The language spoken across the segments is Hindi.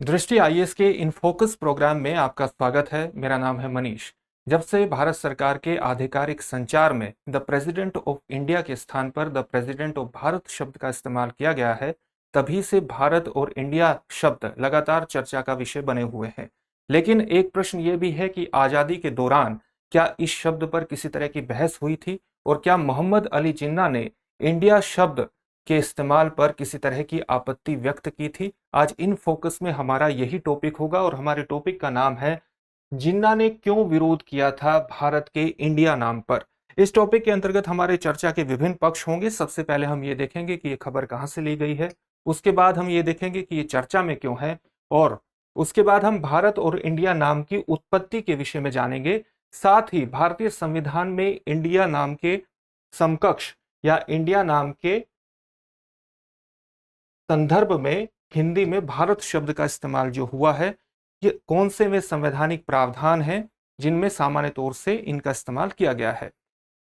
दृष्टि आईएएस के इन फोकस प्रोग्राम में आपका स्वागत है। मेरा नाम है मनीष। जब से भारत सरकार के आधिकारिक संचार में द प्रेसिडेंट ऑफ इंडिया के स्थान पर द प्रेसिडेंट ऑफ भारत शब्द का इस्तेमाल किया गया है, तभी से भारत और इंडिया शब्द लगातार चर्चा का विषय बने हुए हैं। लेकिन एक प्रश्न ये भी है कि आज़ादी के दौरान क्या इस शब्द पर किसी तरह की बहस हुई थी और क्या मोहम्मद अली जिन्ना ने इंडिया शब्द के इस्तेमाल पर किसी तरह की आपत्ति व्यक्त की थी। आज इन फोकस में हमारा यही टॉपिक होगा और हमारे टॉपिक का नाम है जिन्ना ने क्यों विरोध किया था भारत के इंडिया नाम पर। इस टॉपिक के अंतर्गत हमारे चर्चा के विभिन्न पक्ष होंगे। सबसे पहले हम ये देखेंगे कि ये खबर कहां से ली गई है, उसके बाद हम ये देखेंगे कि ये चर्चा में क्यों है, और उसके बाद हम भारत और इंडिया नाम की उत्पत्ति के विषय में जानेंगे। साथ ही भारतीय संविधान में इंडिया नाम के समकक्ष या इंडिया नाम के संदर्भ में हिंदी में भारत शब्द का इस्तेमाल जो हुआ है, ये कौन से वे संवैधानिक प्रावधान हैं जिनमें सामान्य तौर से इनका इस्तेमाल किया गया है।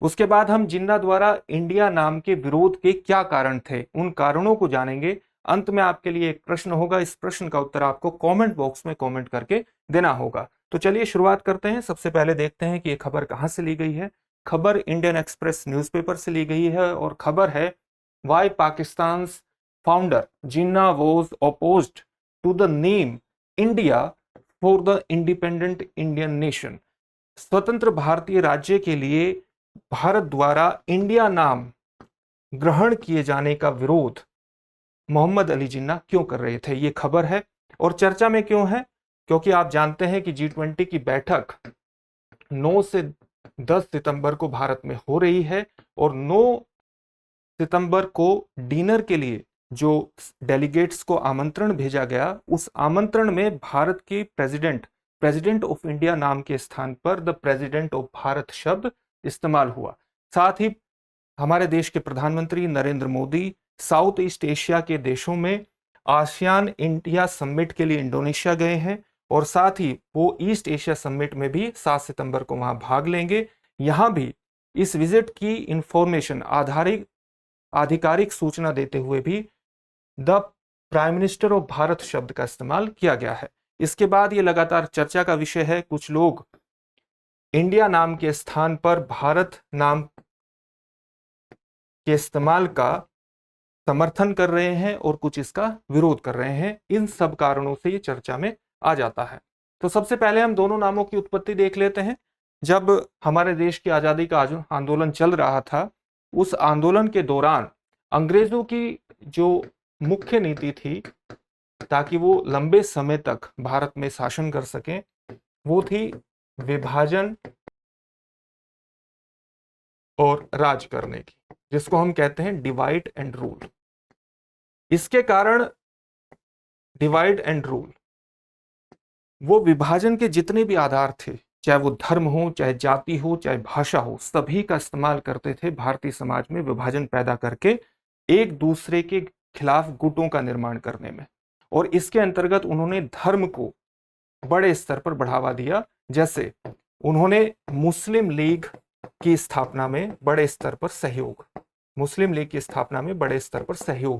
उसके बाद हम जिन्ना द्वारा इंडिया नाम के विरोध के क्या कारण थे, उन कारणों को जानेंगे। अंत में आपके लिए एक प्रश्न होगा, इस प्रश्न का उत्तर आपको कमेंट बॉक्स में कमेंट करके देना होगा। तो चलिए शुरुआत करते हैं। सबसे पहले देखते हैं कि ये खबर कहां से ली गई है। खबर इंडियन एक्सप्रेस न्यूज़पेपर से ली गई है और खबर है why Pakistan founder Jinnah was opposed to the name India for the independent Indian nation। स्वतंत्र भारतीय राज्य के लिए भारत द्वारा इंडिया नाम ग्रहण किए जाने का विरोध मोहम्मद अली जिन्ना क्यों कर रहे थे, ये खबर है। और चर्चा में क्यों है, क्योंकि आप जानते हैं कि G20 की बैठक 9 से 10 सितंबर को भारत में हो रही है और 9 सितंबर को डिनर के लिए जो डेलीगेट्स को आमंत्रण भेजा गया, उस आमंत्रण में भारत के प्रेसिडेंट ऑफ इंडिया नाम के स्थान पर द प्रेसिडेंट ऑफ भारत शब्द इस्तेमाल हुआ। साथ ही हमारे देश के प्रधानमंत्री Narendra Modi south east Asia के देशों में आसियान इंडिया समिट के लिए इंडोनेशिया गए हैं और साथ ही वो ईस्ट एशिया समिट में भी 7 सितंबर को वहां भाग लेंगे। यहां भी इस विजिट की इंफॉर्मेशन आधिकारिक सूचना देते हुए भी the prime minister of Bharat शब्द का इस्तेमाल किया गया है। इसके बाद ये लगातार चर्चा का विषय है। कुछ लोग इंडिया नाम के स्थान पर भारत नाम के इस्तेमाल का समर्थन कर रहे हैं और कुछ इसका विरोध कर रहे हैं। इन सब कारणों से ये चर्चा में आ जाता है। तो सबसे पहले हम दोनों नामों की उत्पत्ति देख लेते हैं। जब हमारे देश की आजादी का आंदोलन चल रहा था, उस आंदोलन के दौरान अंग्रेजों की जो मुख्य नीति थी ताकि वो लंबे समय तक भारत में शासन कर सकें, वो थी विभाजन और राज करने की, जिसको हम कहते हैं डिवाइड एंड रूल। इसके कारण डिवाइड एंड रूल, वो विभाजन के जितने भी आधार थे, चाहे वो धर्म हो, चाहे जाति हो, चाहे भाषा हो, सभी का इस्तेमाल करते थे भारतीय समाज में विभाजन पैदा करके एक दूसरे के खिलाफ गुटों का निर्माण करने में। और इसके अंतर्गत उन्होंने धर्म को बड़े स्तर पर बढ़ावा दिया। जैसे उन्होंने मुस्लिम लीग की स्थापना में बड़े स्तर पर सहयोग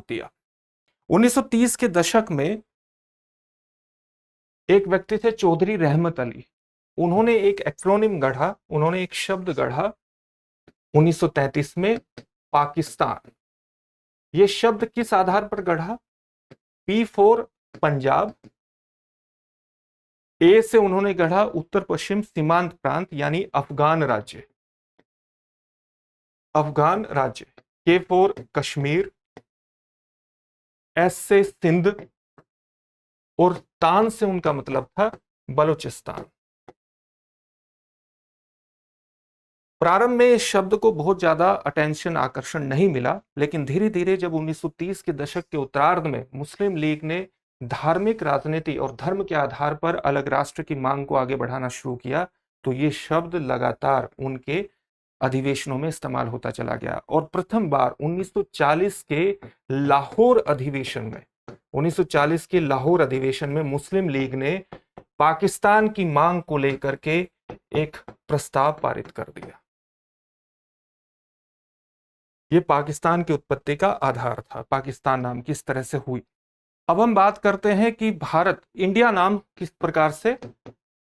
दिया। 1930 के दशक में एक व्यक्ति थे चौधरी रहमत अली। उन्होंने एक एक्रोनिम गढ़ा, उन्होंने एक शब्द गढ़ा 1933 में, पाकिस्तान। ये शब्द किस आधार पर गढ़ा? P फॉर पंजाब, A से उन्होंने गढ़ा उत्तर पश्चिम सीमांत प्रांत यानी अफगान राज्य, K फॉर कश्मीर, S से सिंध और तान से उनका मतलब था बलूचिस्तान। प्रारंभ में इस शब्द को बहुत ज्यादा आकर्षण नहीं मिला, लेकिन धीरे धीरे जब 1930 के दशक के उत्तरार्ध में मुस्लिम लीग ने धार्मिक राजनीति और धर्म के आधार पर अलग राष्ट्र की मांग को आगे बढ़ाना शुरू किया, तो ये शब्द लगातार उनके अधिवेशनों में इस्तेमाल होता चला गया। और प्रथम बार 1940 के लाहौर अधिवेशन में मुस्लिम लीग ने पाकिस्तान की मांग को लेकर के एक प्रस्ताव पारित कर दिया। ये पाकिस्तान की उत्पत्ति का आधार था, पाकिस्तान नाम की इस तरह से हुई। अब हम बात करते हैं कि भारत, इंडिया नाम किस प्रकार से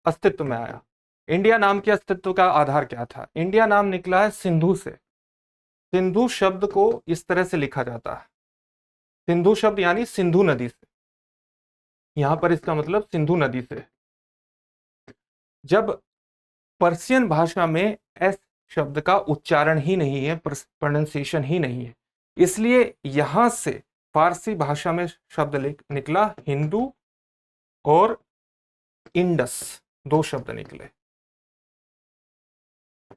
अस्तित्व में आया। इंडिया नाम के अस्तित्व का आधार क्या था? इंडिया नाम निकला है सिंधु से। सिंधु शब्द को इस तरह से लिखा जाता है, सिंधु शब्द यानी सिंधु नदी से, यहां पर इसका मतलब सिंधु नदी से। जब पर्शियन भाषा में एस शब्द का उच्चारण ही नहीं है, प्रोनाउंसिएशन ही नहीं है, इसलिए यहां से फारसी भाषा में शब्द निकला हिंदू और इंडस, दो शब्द निकले।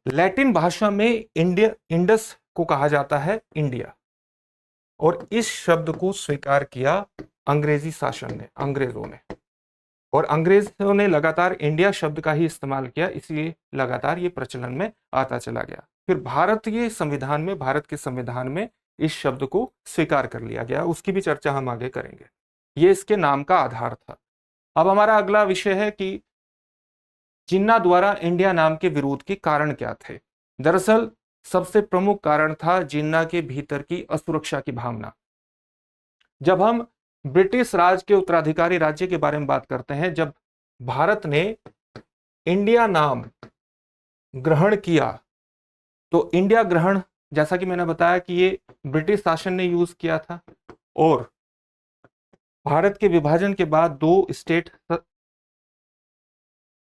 लैटिन भाषा में इंडस को कहा जाता है इंडिया, और इस शब्द को स्वीकार किया अंग्रेजी शासन ने, अंग्रेजों ने, और अंग्रेजों ने लगातार इंडिया शब्द का ही इस्तेमाल किया, इसलिए लगातार ये प्रचलन में आता चला गया। फिर भारतीय संविधान में, भारत के संविधान में इस शब्द को स्वीकार कर लिया गया, उसकी भी चर्चा हम आगे करेंगे। ये इसके नाम का आधार था। अब हमारा अगला विषय है कि जिन्ना द्वारा इंडिया नाम के विरोध के कारण क्या थे। दरअसल सबसे प्रमुख कारण था जिन्ना के भीतर की असुरक्षा की भावना। जब हम ब्रिटिश राज के उत्तराधिकारी राज्य के बारे में बात करते हैं, जब भारत ने इंडिया नाम ग्रहण किया, तो इंडिया ग्रहण, जैसा कि मैंने बताया कि ये ब्रिटिश शासन ने यूज किया था, और भारत के विभाजन के बाद दो स्टेट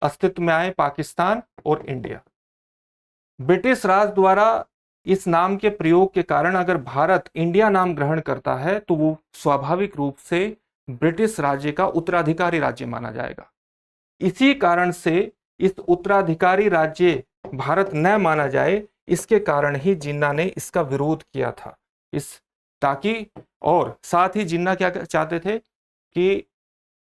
अस्तित्व में आए, पाकिस्तान और इंडिया। ब्रिटिश राज द्वारा इस नाम के प्रयोग के कारण अगर भारत इंडिया नाम ग्रहण करता है तो वो स्वाभाविक रूप से ब्रिटिश राज्य का उत्तराधिकारी राज्य माना जाएगा। इसी कारण से इस उत्तराधिकारी राज्य भारत न माना जाए, इसके कारण ही जिन्ना ने इसका विरोध किया था, ताकि, और साथ ही जिन्ना क्या चाहते थे कि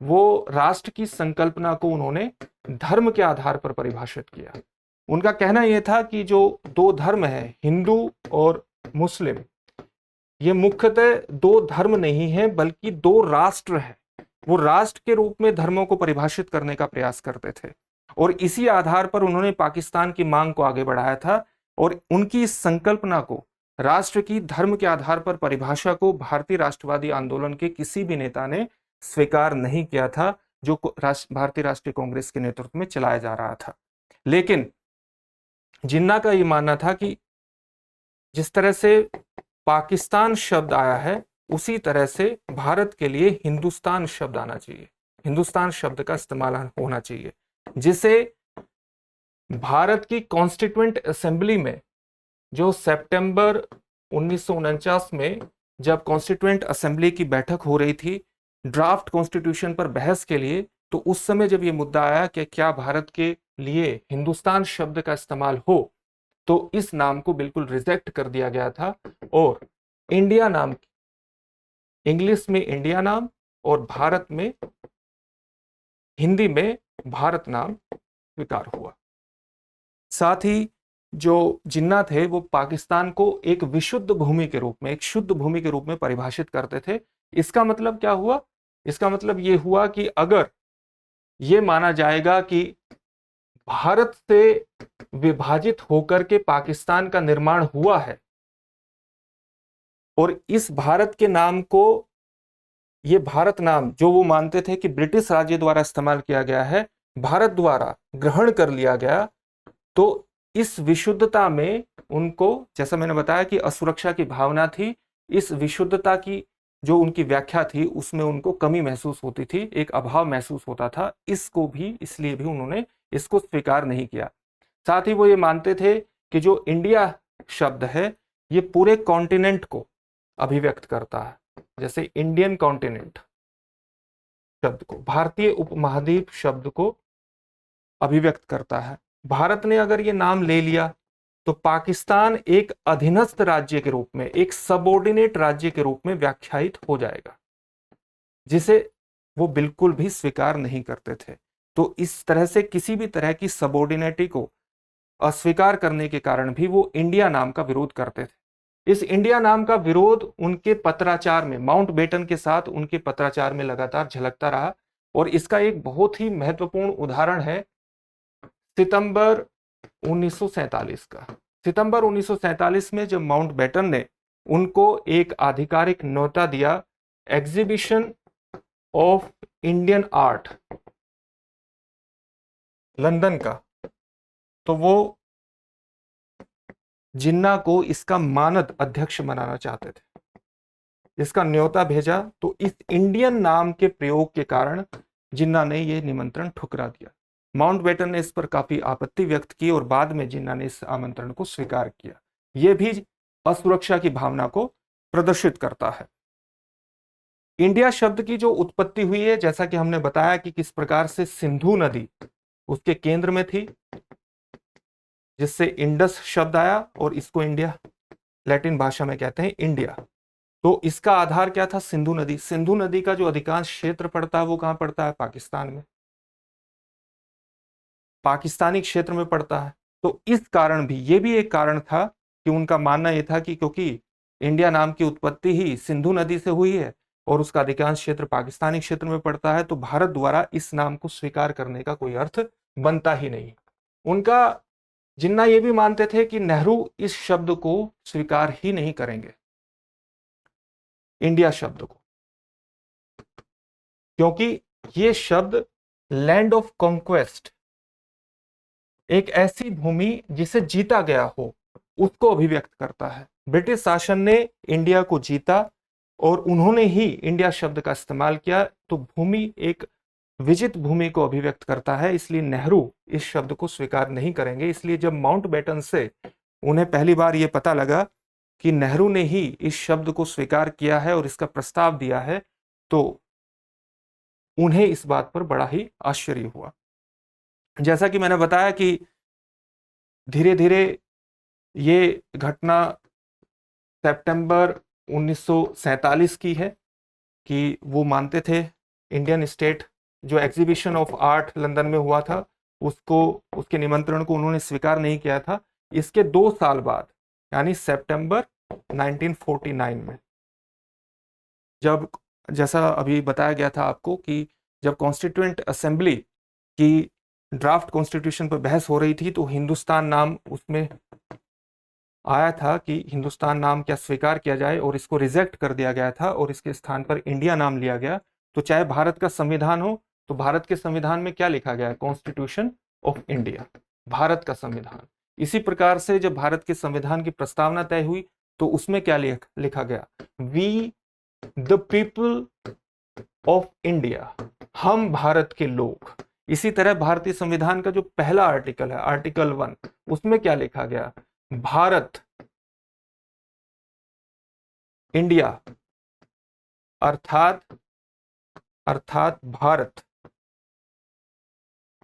वो राष्ट्र की संकल्पना को उन्होंने धर्म के आधार पर परिभाषित किया। उनका कहना यह था कि जो दो धर्म है, हिंदू और मुस्लिम, ये मुख्यतः दो धर्म नहीं है बल्कि दो राष्ट्र है। वो राष्ट्र के रूप में धर्मों को परिभाषित करने का प्रयास करते थे, और इसी आधार पर उन्होंने पाकिस्तान की मांग को आगे बढ़ाया था, और उनकी इस संकल्पना को, राष्ट्र की धर्म के आधार पर परिभाषा को, भारतीय राष्ट्रवादी आंदोलन के किसी भी नेता ने स्वीकार नहीं किया था, जो भारतीय राष्ट्रीय कांग्रेस के नेतृत्व में चलाया जा रहा था। लेकिन जिन्ना का यह मानना था कि जिस तरह से पाकिस्तान शब्द आया है, उसी तरह से भारत के लिए हिंदुस्तान शब्द आना चाहिए, हिंदुस्तान शब्द का इस्तेमाल होना चाहिए, जिसे भारत की कॉन्स्टिट्यूएंट असेंबली में, जो सितंबर 1949 में जब कॉन्स्टिट्यूएंट असेंबली की बैठक हो रही थी ड्राफ्ट कॉन्स्टिट्यूशन पर बहस के लिए, तो उस समय जब ये मुद्दा आया कि क्या भारत के लिए हिंदुस्तान शब्द का इस्तेमाल हो, तो इस नाम को बिल्कुल रिजेक्ट कर दिया गया था, और इंडिया नाम, इंग्लिश में इंडिया नाम और भारत में, हिंदी में भारत नाम स्वीकार हुआ। साथ ही जो जिन्ना थे वो पाकिस्तान को एक विशुद्ध भूमि के रूप में, एक शुद्ध भूमि के रूप में परिभाषित करते थे। इसका मतलब क्या हुआ? इसका मतलब ये हुआ कि अगर ये माना जाएगा कि भारत से विभाजित होकर के पाकिस्तान का निर्माण हुआ है, और इस भारत के नाम को, ये भारत नाम जो वो मानते थे कि ब्रिटिश राज्य द्वारा इस्तेमाल किया गया है, भारत द्वारा ग्रहण कर लिया गया, तो इस विशुद्धता में उनको, जैसा मैंने बताया कि असुरक्षा की भावना थी, इस विशुद्धता की जो उनकी व्याख्या थी उसमें उनको कमी महसूस होती थी, एक अभाव महसूस होता था। इसको भी, इसलिए भी उन्होंने इसको स्वीकार नहीं किया। साथ ही वो ये मानते थे कि जो इंडिया शब्द है ये पूरे कॉन्टिनेंट को अभिव्यक्त करता है, जैसे इंडियन कॉन्टिनेंट शब्द को, भारतीय उपमहाद्वीप शब्द को अभिव्यक्त करता है। भारत ने अगर ये नाम ले लिया तो पाकिस्तान एक अधीनस्थ राज्य के रूप में, एक सबऑर्डिनेट राज्य के रूप में व्याख्यायित हो जाएगा, जिसे वो बिल्कुल भी स्वीकार नहीं करते थे। तो इस तरह से किसी भी तरह की सबऑर्डिनेटी को अस्वीकार करने के कारण भी वो इंडिया नाम का विरोध करते थे। इस इंडिया नाम का विरोध उनके पत्राचार में, माउंटबेटन के साथ उनके पत्राचार में लगातार झलकता रहा, और इसका एक बहुत ही महत्वपूर्ण उदाहरण है सितंबर 1947 का। सितंबर 1947 में जब माउंटबेटन ने उनको एक आधिकारिक न्योता दिया exhibition of Indian art London का, तो वो जिन्ना को इसका मानद अध्यक्ष बनाना चाहते थे। इसका न्योता भेजा तो इस इंडियन नाम के प्रयोग के कारण जिन्ना ने यह निमंत्रण ठुकरा दिया। माउंटबेटन ने इस पर काफी आपत्ति व्यक्त की और बाद में जिन्ना ने इस आमंत्रण को स्वीकार किया। यह भी असुरक्षा की भावना को प्रदर्शित करता है। इंडिया शब्द की जो उत्पत्ति हुई है, जैसा कि हमने बताया कि किस प्रकार से सिंधु नदी उसके केंद्र में थी, जिससे इंडस शब्द आया और इसको इंडिया लैटिन भाषा में कहते हैं इंडिया। तो इसका आधार क्या था? सिंधु नदी। सिंधु नदी का जो अधिकांश क्षेत्र पड़ता है वो कहां पड़ता है? पाकिस्तान में, पाकिस्तानी क्षेत्र में पड़ता है। तो इस कारण भी, ये भी एक कारण था कि उनका मानना यह था कि क्योंकि इंडिया नाम की उत्पत्ति ही सिंधु नदी से हुई है और उसका अधिकांश क्षेत्र पाकिस्तानी क्षेत्र में पड़ता है, तो भारत द्वारा इस नाम को स्वीकार करने का कोई अर्थ बनता ही नहीं। उनका जिन्ना ये भी मानते थे कि नेहरू इस शब्द को स्वीकार ही नहीं करेंगे, इंडिया शब्द को, क्योंकि ये शब्द लैंड ऑफ कॉन्क्वेस्ट, एक ऐसी भूमि जिसे जीता गया हो, उसको अभिव्यक्त करता है। ब्रिटिश शासन ने इंडिया को जीता और उन्होंने ही इंडिया शब्द का इस्तेमाल किया, तो भूमि एक विजित भूमि को अभिव्यक्त करता है, इसलिए नेहरू इस शब्द को स्वीकार नहीं करेंगे। इसलिए जब माउंटबेटन से उन्हें पहली बार यह पता लगा कि नेहरू ने ही इस शब्द को स्वीकार किया है और इसका प्रस्ताव दिया है, तो उन्हें इस बात पर बड़ा ही आश्चर्य हुआ। जैसा कि मैंने बताया कि धीरे धीरे ये घटना सितंबर 1947 की है कि वो मानते थे इंडियन स्टेट, जो एग्जीबिशन ऑफ आर्ट लंदन में हुआ था, उसको, उसके निमंत्रण को उन्होंने स्वीकार नहीं किया था। इसके 2 साल बाद, यानी सितंबर 1949 में, जब, जैसा अभी बताया गया था आपको कि जब कॉन्स्टिट्यूएंट असेंबली की ड्राफ्ट कॉन्स्टिट्यूशन पर बहस हो रही थी, तो हिंदुस्तान नाम उसमें आया था कि हिंदुस्तान नाम क्या स्वीकार किया जाए, और इसको रिजेक्ट कर दिया गया था और इसके स्थान पर इंडिया नाम लिया गया। तो चाहे भारत का संविधान हो, तो भारत के संविधान में क्या लिखा गया है? कॉन्स्टिट्यूशन ऑफ इंडिया, भारत का संविधान। इसी प्रकार से जब भारत के संविधान की प्रस्तावना तय हुई, तो उसमें क्या लिखा गया? We the people of India, हम भारत के लोग। इसी तरह भारतीय संविधान का जो पहला आर्टिकल है, आर्टिकल 1, उसमें क्या लिखा गया? भारत, इंडिया, अर्थात भारत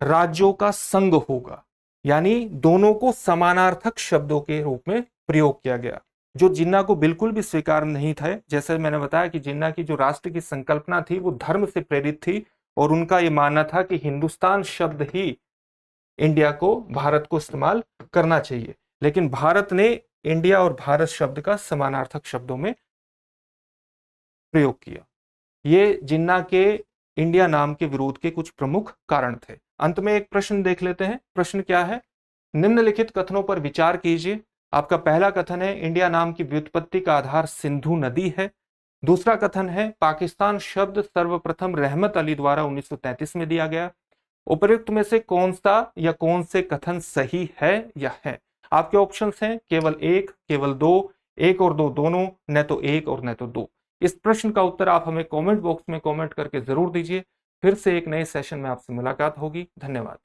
राज्यों का संघ होगा। यानी दोनों को समानार्थक शब्दों के रूप में प्रयोग किया गया, जो जिन्ना को बिल्कुल भी स्वीकार नहीं था। जैसे मैंने बताया कि जिन्ना की जो राष्ट्र की संकल्पना थी वो धर्म से प्रेरित थी, और उनका यह मानना था कि हिंदुस्तान शब्द ही इंडिया को, भारत को इस्तेमाल करना चाहिए। लेकिन भारत ने इंडिया और भारत शब्द का समानार्थक शब्दों में प्रयोग किया। ये जिन्ना के इंडिया नाम के विरोध के कुछ प्रमुख कारण थे। अंत में एक प्रश्न देख लेते हैं। प्रश्न क्या है? निम्नलिखित कथनों पर विचार कीजिए। आपका पहला कथन है इंडिया नाम की व्युत्पत्ति का आधार सिंधु नदी है। दूसरा कथन है पाकिस्तान शब्द सर्वप्रथम रहमत अली द्वारा 1933 में दिया गया। उपर्युक्त में से कौन सा या कौन से कथन सही है या है? आपके ऑप्शंस हैं केवल 1, केवल 2, 1 और 2 दोनों, न तो 1 और न तो 2। इस प्रश्न का उत्तर आप हमें कमेंट बॉक्स में कमेंट करके जरूर दीजिए। फिर से एक नए सेशन में आपसे मुलाकात होगी। धन्यवाद।